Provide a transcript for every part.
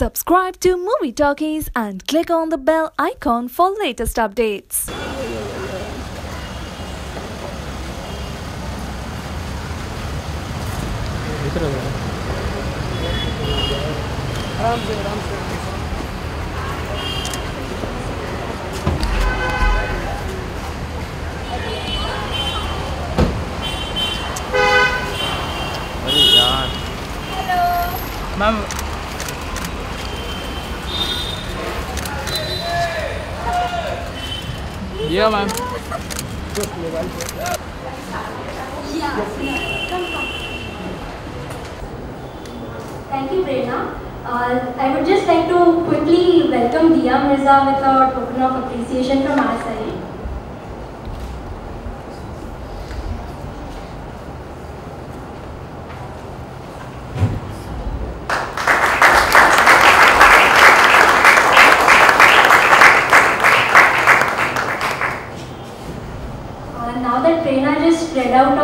Subscribe to Movie Talkies and click on the bell icon for latest updates. अरे यार ma'am या ma'am Thank you, Prerna. I would just like to quickly welcome Diya Mirza with a token of appreciation from our side. Now that Prerna just read out a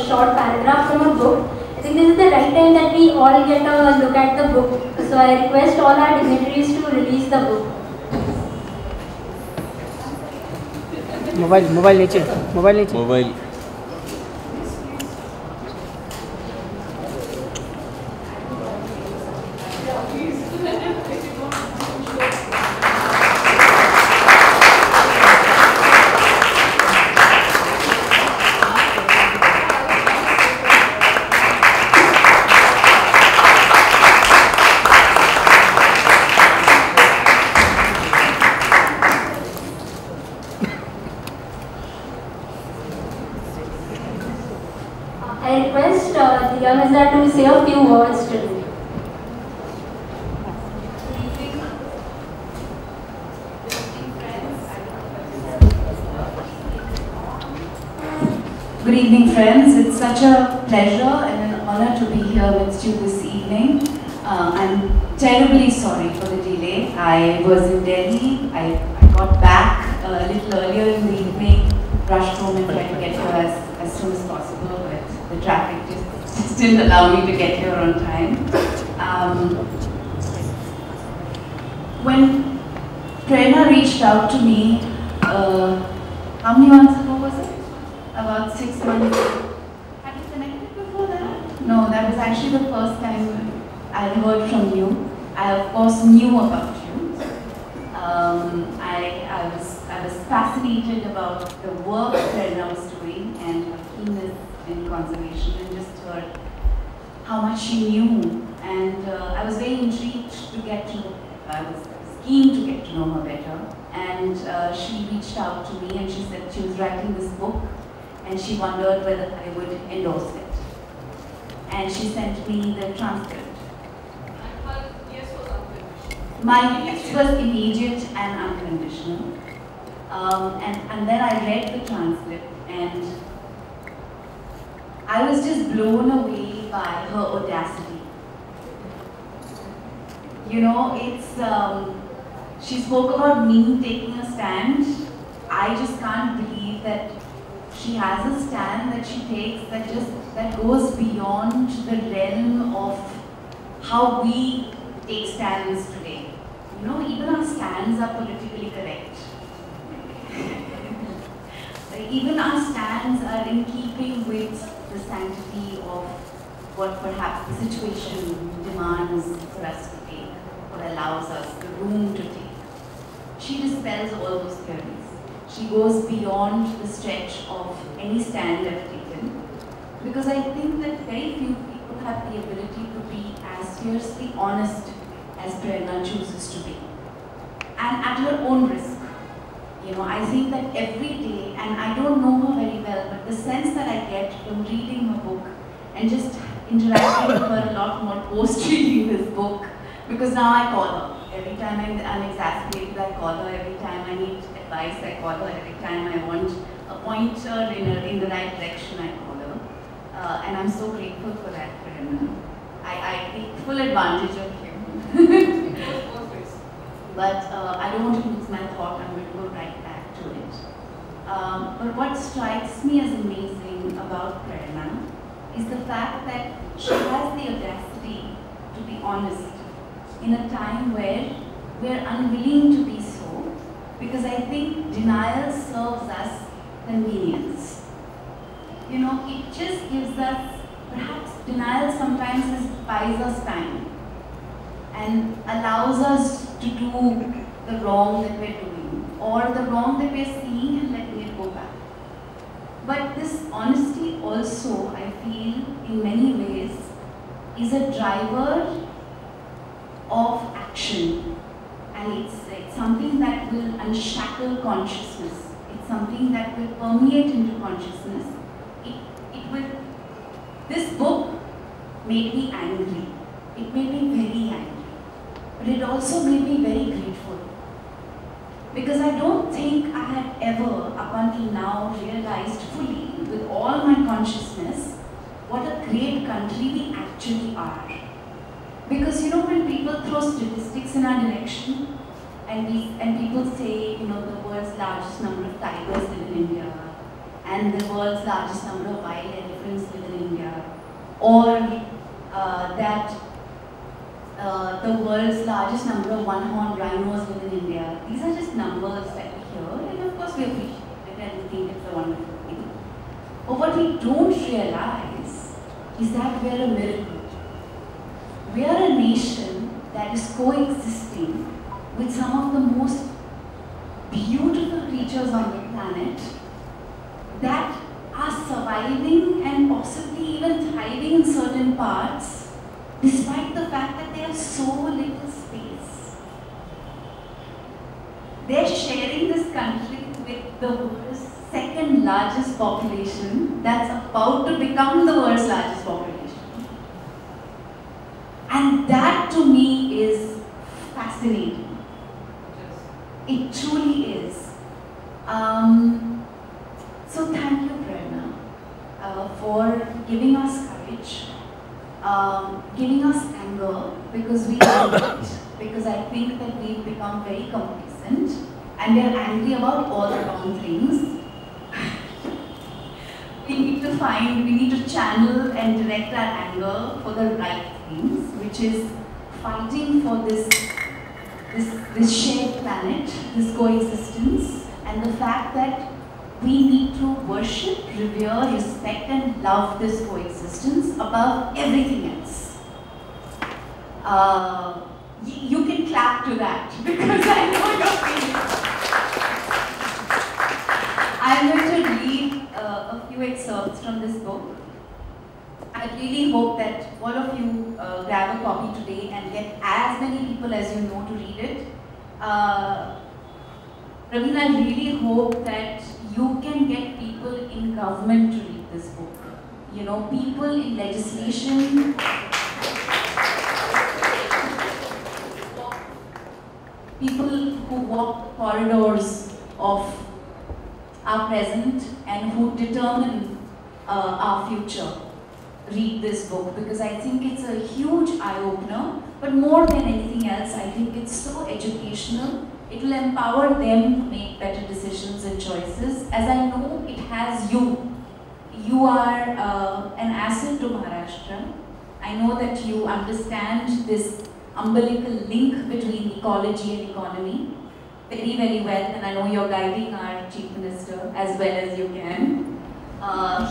short paragraph from a book, I think this is the right time that we all get a look at the book. So I request all our dignitaries to release the book. Mobile नीचे mobile I request Diya Mirza to say a few words today. Good evening, friends. It's such a pleasure and an honor to be here with you this evening. I'm terribly sorry for the delay. I was in Delhi. I got back a little earlier in the evening, rushed home and tried to get here as soon as possible, but the traffic just didn't allow me to get here on time. When Prerna reached out to me, how many months ago was it? About 6 months. Had you connected before that? No, that was actually the first time I heard from you. I of course knew about you. I was fascinated about the work Prerna was doing and her keenness in conservation, and just heard how much she knew. And I was very intrigued to get to know her. I was keen to get to know her better. And she reached out to me and she said she was writing this book, and she wondered whether I would endorse it. And she sent me the transcript. My yes was immediate and unconditional. And then I read the transcript, and I was just blown away by her audacity. You know, she spoke about me taking a stand. I just can't believe that she has a stand that she takes that goes beyond the realm of how we take stands today. You know, even our stands are politically correct. Even our stands are in keeping with the sanctity of what perhaps the situation demands for us to take, or allows us the room to take. She dispels all those theories. She goes beyond the stretch of any stand I've taken, because I think that very few people have the ability to be as fiercely honest as Prerna chooses to be, and at her own risk. You know, I think that every day, and I don't know her very well, but the sense that I get from reading her book and just interacting with her a lot more post-reading this book, because now I call her. Every time I'm exasperated, I call her. Every time I need advice, I call her. Every time I want a pointer in the right direction, I call her. And I'm so grateful for that, Prerna. I take full advantage of you. But I don't want to lose my thought. I'm going to go right back to it. But what strikes me as amazing about Prerna is the fact that she has the audacity to be honest in a time where we're unwilling to be so, because I think denial serves us convenience. You know, it just gives us, perhaps denial sometimes buys us time and allows us to do the wrong that we're doing, or the wrong that we're seeing and letting it go back. But this honesty also, I feel, in many ways, is a driver of action. And it's something that will unshackle consciousness. It's something that will permeate into consciousness. This book made me angry. It made me very angry. But it also made me very grateful. Because I don't think I had ever, up until now, realized fully, with all my consciousness, what a great country we actually are. Because you know, when people throw statistics in our direction, and people say, you know, the world's largest number of tigers live in India, and the world's largest number of wild elephants live in India, or that the world's largest number of one-horned rhinos live in India. These are just numbers that we hear, and of course we appreciate it and we think it's a wonderful thing. But what we don't realize is that we are a miracle. We are a nation that is coexisting with some of the most beautiful creatures on the planet that are surviving and possibly even thriving in certain parts, despite the fact that they have so little space. They're sharing this country with the world's second largest population that's about to become the world's largest population. And that to me is fascinating. It truly is. So thank you, Prerna, for giving us courage, giving us anger, because we need it, because I think that we've become very complacent and we're angry about all the wrong things. We need to channel and direct our anger for the right things, which is fighting for this shared planet, this coexistence, and the fact that we need to worship, revere, respect, and love this coexistence above everything else. You can clap to that, because I know your feelings. I'm going to read a few excerpts from this book. I really hope that all of you grab a copy today and get as many people as you know to read it. Ravina, I really hope that you can get people in government to read this book. You know, people in legislation, people who walk corridors of our present and who determine our future. Read this book, because I think it's a huge eye-opener, but more than anything else, I think it's so educational. It will empower them to make better decisions and choices, as I know it has you. You are an asset to Maharashtra. I know that you understand this umbilical link between ecology and economy very, very well, and I know you're guiding our Chief Minister as well as you can.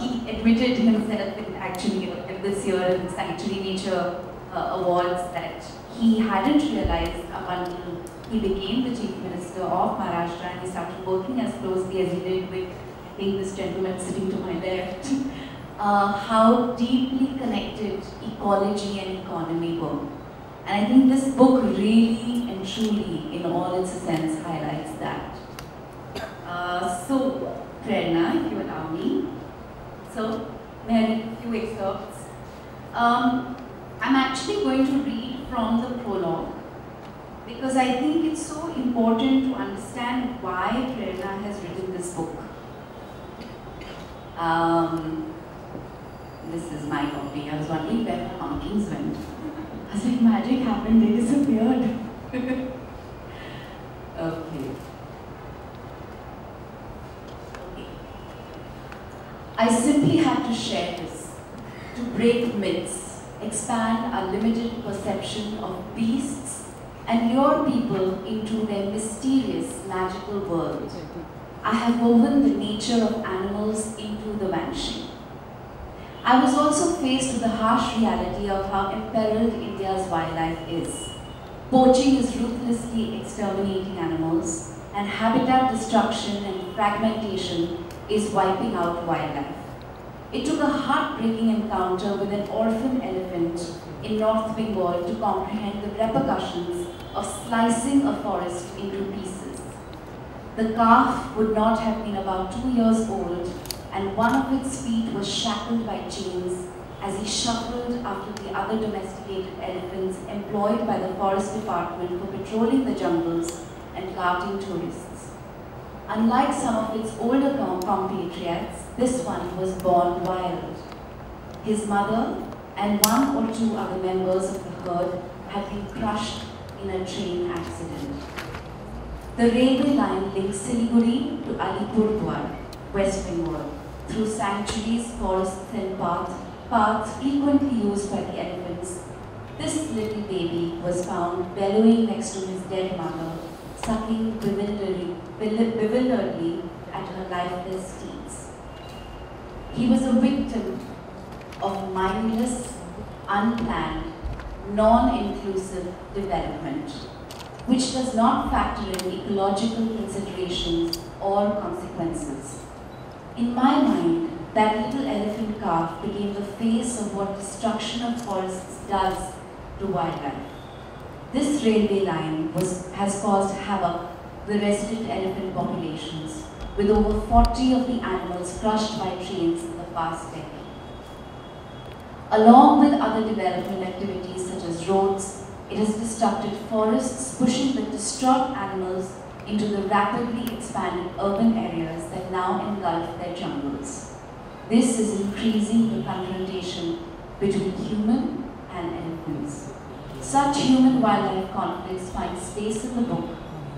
He admitted himself actually this year in Sanctuary Nature Awards that he hadn't realized up until he became the Chief Minister of Maharashtra and he started working as closely as he did with, I think, this gentleman sitting to my left, how deeply connected ecology and economy were. And I think this book really and truly, in all its sense, highlights that. So, Prerna, if you allow me. So, may I read a few excerpts? I'm actually going to read from the prologue, because I think it's so important to understand why Prerna has written this book. This is my copy. I was wondering where my pumpkins went. I was like, magic happened, they disappeared. Okay. I simply had to share this, to break myths, expand our limited perception of beasts and lure people into their mysterious, magical world. I have woven the nature of animals into the vanishing. I was also faced with the harsh reality of how imperiled India's wildlife is. Poaching is ruthlessly exterminating animals, and habitat destruction and fragmentation is wiping out wildlife. It took a heartbreaking encounter with an orphan elephant in North Bengal to comprehend the repercussions of slicing a forest into pieces. The calf would not have been about 2 years old, and one of its feet was shackled by chains as he shuffled after the other domesticated elephants employed by the forest department for patrolling the jungles and carting tourists. Unlike some of its older compatriots, this one was born wild. His mother and one or two other members of the herd had been crushed in a train accident. The railway line links Siliguri to Alipurduar, West Bengal, through sanctuaries, forests and paths frequently used by the elephants. This little baby was found bellowing next to his dead mother, sucking bewilderedly at her lifeless steeds. He was a victim of mindless, unplanned, non-inclusive development, which does not factor in ecological considerations or consequences. In my mind, that little elephant calf became the face of what destruction of forests does to wildlife. This railway line has caused havoc with resident elephant populations, with over 40 of the animals crushed by trains in the past decade. Along with other development activities such as roads, it has destructed forests, pushing the distraught animals into the rapidly expanded urban areas that now engulf their jungles. This is increasing the confrontation between human and elephants. Such human-wildlife conflicts find space in the book,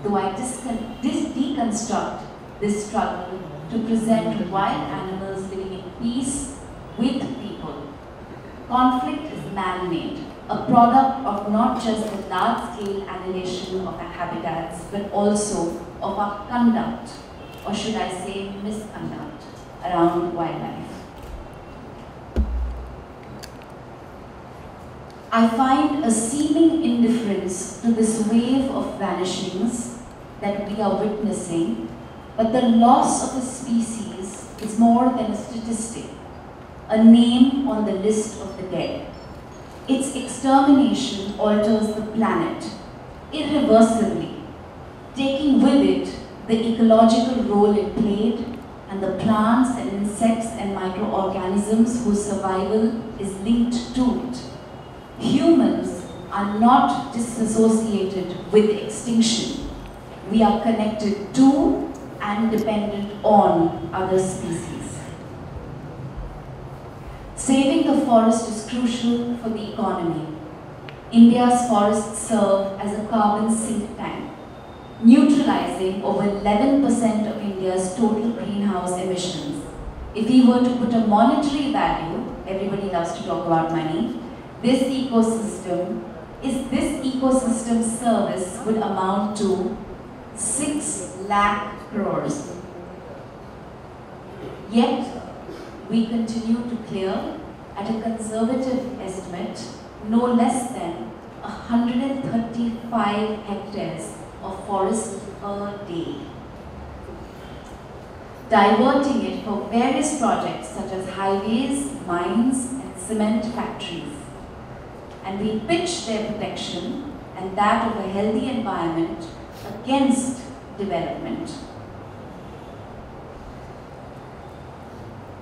though I deconstruct this struggle to present wild animals living in peace with people. Conflict is man-made, a product of not just the large-scale annihilation of our habitats, but also of our conduct, or should I say misconduct, around wildlife. I find a seeming indifference to this wave of vanishings that we are witnessing, but the loss of a species is more than a statistic, a name on the list of the dead. Its extermination alters the planet irreversibly, taking with it the ecological role it played and the plants and insects and microorganisms whose survival is linked to it. Humans are not disassociated with extinction. We are connected to and dependent on other species. Saving the forest is crucial for the economy. India's forests serve as a carbon sink tank, neutralizing over 11% of India's total greenhouse emissions. If we were to put a monetary value, everybody loves to talk about money, this ecosystem service would amount to 6 lakh crores. Yet, we continue to clear, at a conservative estimate, no less than 135 hectares of forest per day, diverting it for various projects such as highways, mines, and cement factories. And we pitch their protection and that of a healthy environment against development.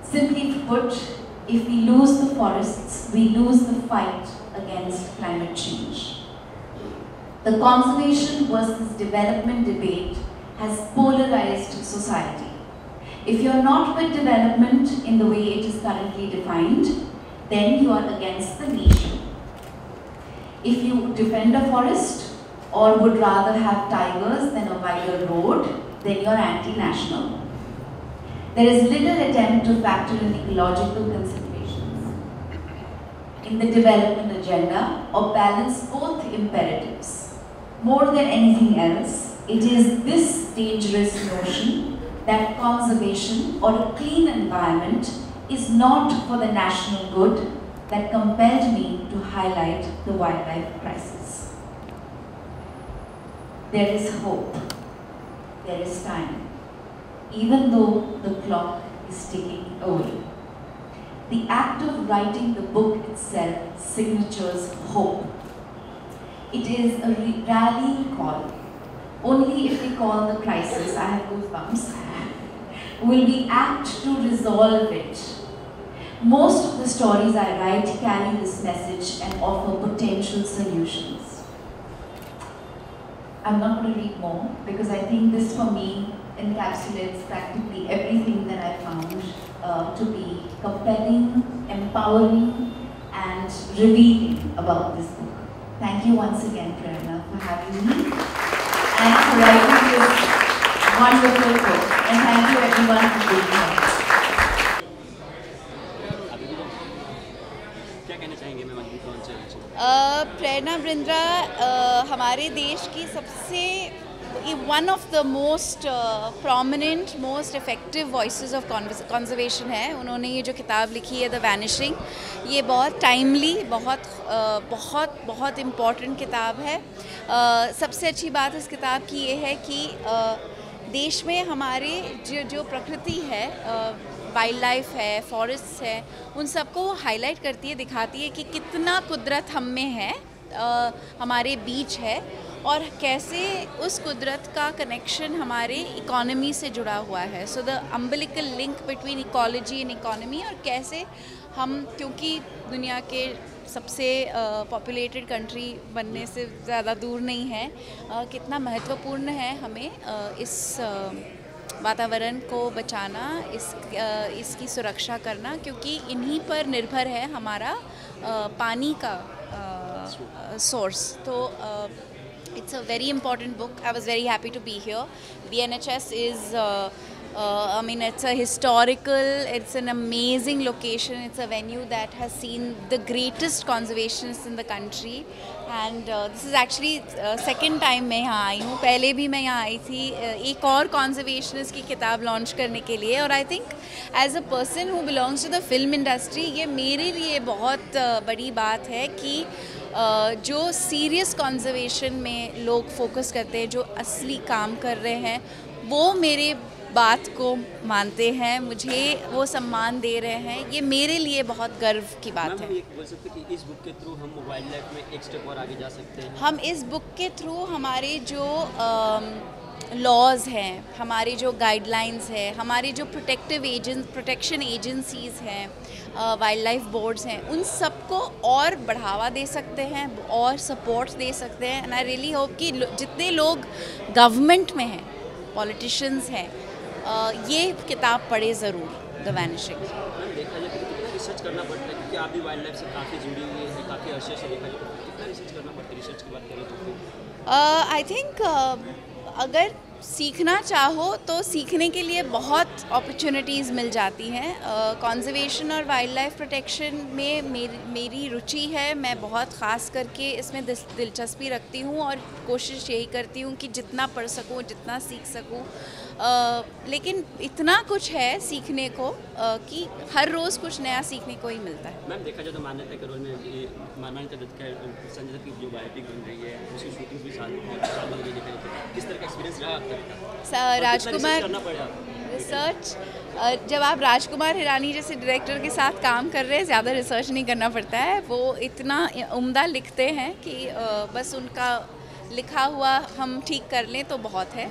Simply put, if we lose the forests, we lose the fight against climate change. The conservation versus development debate has polarized society. If you're not with development in the way it is currently defined, then you are against the nation. If you defend a forest or would rather have tigers than a wider road, then you're anti-national. There is little attempt to factor in ecological considerations. in the development agenda or balance both imperatives. More than anything else, it is this dangerous notion that conservation or a clean environment is not for the national good that compelled me to highlight the wildlife crisis. There is hope. There is time, even though the clock is ticking away. The act of writing the book itself signatures hope. It is a rallying call. Only if we call the crisis, I have goosebumps, will we act to resolve it. Most of the stories I write carry this message and offer potential solutions. I'm not going to read more because I think this for me encapsulates practically everything that I found to be compelling, empowering and revealing about this book. Thank you once again, Prerna, for having me and for writing this wonderful book. And thank you everyone for being here. क्या कहना चाहेंगे ma'am अभी कौन से प्रेरणा बृंद्रा हमारे देश की सबसे one of the most prominent most effective voices of conservation है। उन्होंने ये जो किताब लिखी है द वैनिशिंग, ये बहुत टाइमली बहुत इम्पॉर्टेंट किताब है। सबसे अच्छी बात इस किताब की ये है कि देश में हमारे जो प्रकृति है, वाइल्ड लाइफ है, फॉरेस्ट है, उन सबको वो हाईलाइट करती है, दिखाती है कि कितना कुदरत हम में है, हमारे बीच है और कैसे उस कुदरत का कनेक्शन हमारे इकोनॉमी से जुड़ा हुआ है। So the umbilical link between ecology and economy, और कैसे हम, क्योंकि दुनिया के सबसे पॉपुलेटेड कंट्री बनने से ज़्यादा दूर नहीं है, कितना महत्वपूर्ण है हमें इस वातावरण को बचाना, इसकी सुरक्षा करना, क्योंकि इन्हीं पर निर्भर है हमारा पानी का सोर्स। तो it's a very important book. I was very happy to be here. The NHS is, I mean, it's a historical, it's an amazing location. It's a venue that has seen the greatest conservationists in the country. And this is actually second time मैं यहाँ आई हूँ। पहले भी मैं यहाँ आई थी एक और conservationist की किताब लॉन्च करने के लिए। और I think as a person who belongs to the film industry, ये मेरे लिए बहुत बड़ी बात है कि जो सीरियस कंजर्वेशन में लोग फोकस करते हैं, जो असली काम कर रहे हैं, वो मेरे बात को मानते हैं, मुझे वो सम्मान दे रहे हैं, ये मेरे लिए बहुत गर्व की बात है। हम ये बोल सकते हैं कि इस बुक के थ्रू हम वाइल्ड लाइफ में एक स्टेप और आगे जा सकते हैं। हम इस बुक के थ्रू हमारे जो लॉज हैं, हमारे जो गाइडलाइंस है, हमारे जो प्रोटेक्शन एजेंसीज़ हैं, वाइल्ड लाइफ बोर्ड्स हैं, उन सबको और बढ़ावा दे सकते हैं और सपोर्ट दे सकते हैं। एंड आई रियली होप कि जितने लोग गवर्नमेंट में हैं, पॉलिटिशियंस हैं, ये किताब पढ़े ज़रूर, द वैनिशिंग। देखा जाए तो कितना रिसर्च करना पड़ता है, क्योंकि आप भी वाइल्ड लाइफ से काफ़ी जुड़ी हुई है, काफ़ी अर्से से देखा जाए तो कितना रिसर्च करना पड़ता है? रिसर्च की बात करें तो आई थिंक अगर सीखना चाहो तो सीखने के लिए बहुत अपॉर्चुनिटीज़ मिल जाती हैं। कंजर्वेशन और वाइल्ड लाइफ प्रोटेक्शन में मेरी रुचि है। मैं बहुत ख़ास करके इसमें दिलचस्पी रखती हूँ और कोशिश यही करती हूँ कि जितना पढ़ सकूँ, जितना सीख सकूँ। लेकिन इतना कुछ है सीखने को कि हर रोज़ कुछ नया सीखने को ही मिलता है। मैम देखा जाए तो मान्यता के रोल में मान्यता दत्त का संजय दत्त की जो बायोपिक बन रही है, उसकी शूटिंग भी साल बन रही है, किस तरह का एक्सपीरियंस रहा आप तक? राजकुमार करना पड़ा रिसर्च, जब आप राजकुमार हिरानी जैसे डायरेक्टर के साथ काम कर रहे हैं, ज़्यादा रिसर्च नहीं करना पड़ता है। वो इतना उम्दा लिखते हैं कि बस उनका लिखा हुआ हम ठीक कर लें तो बहुत है।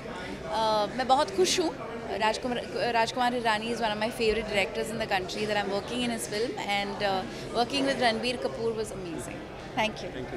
मैं बहुत खुश हूँ। Rajkumar Hirani is one of my favorite directors in the country that I'm working in his film, and working with Ranbir Kapoor was amazing. Thank you.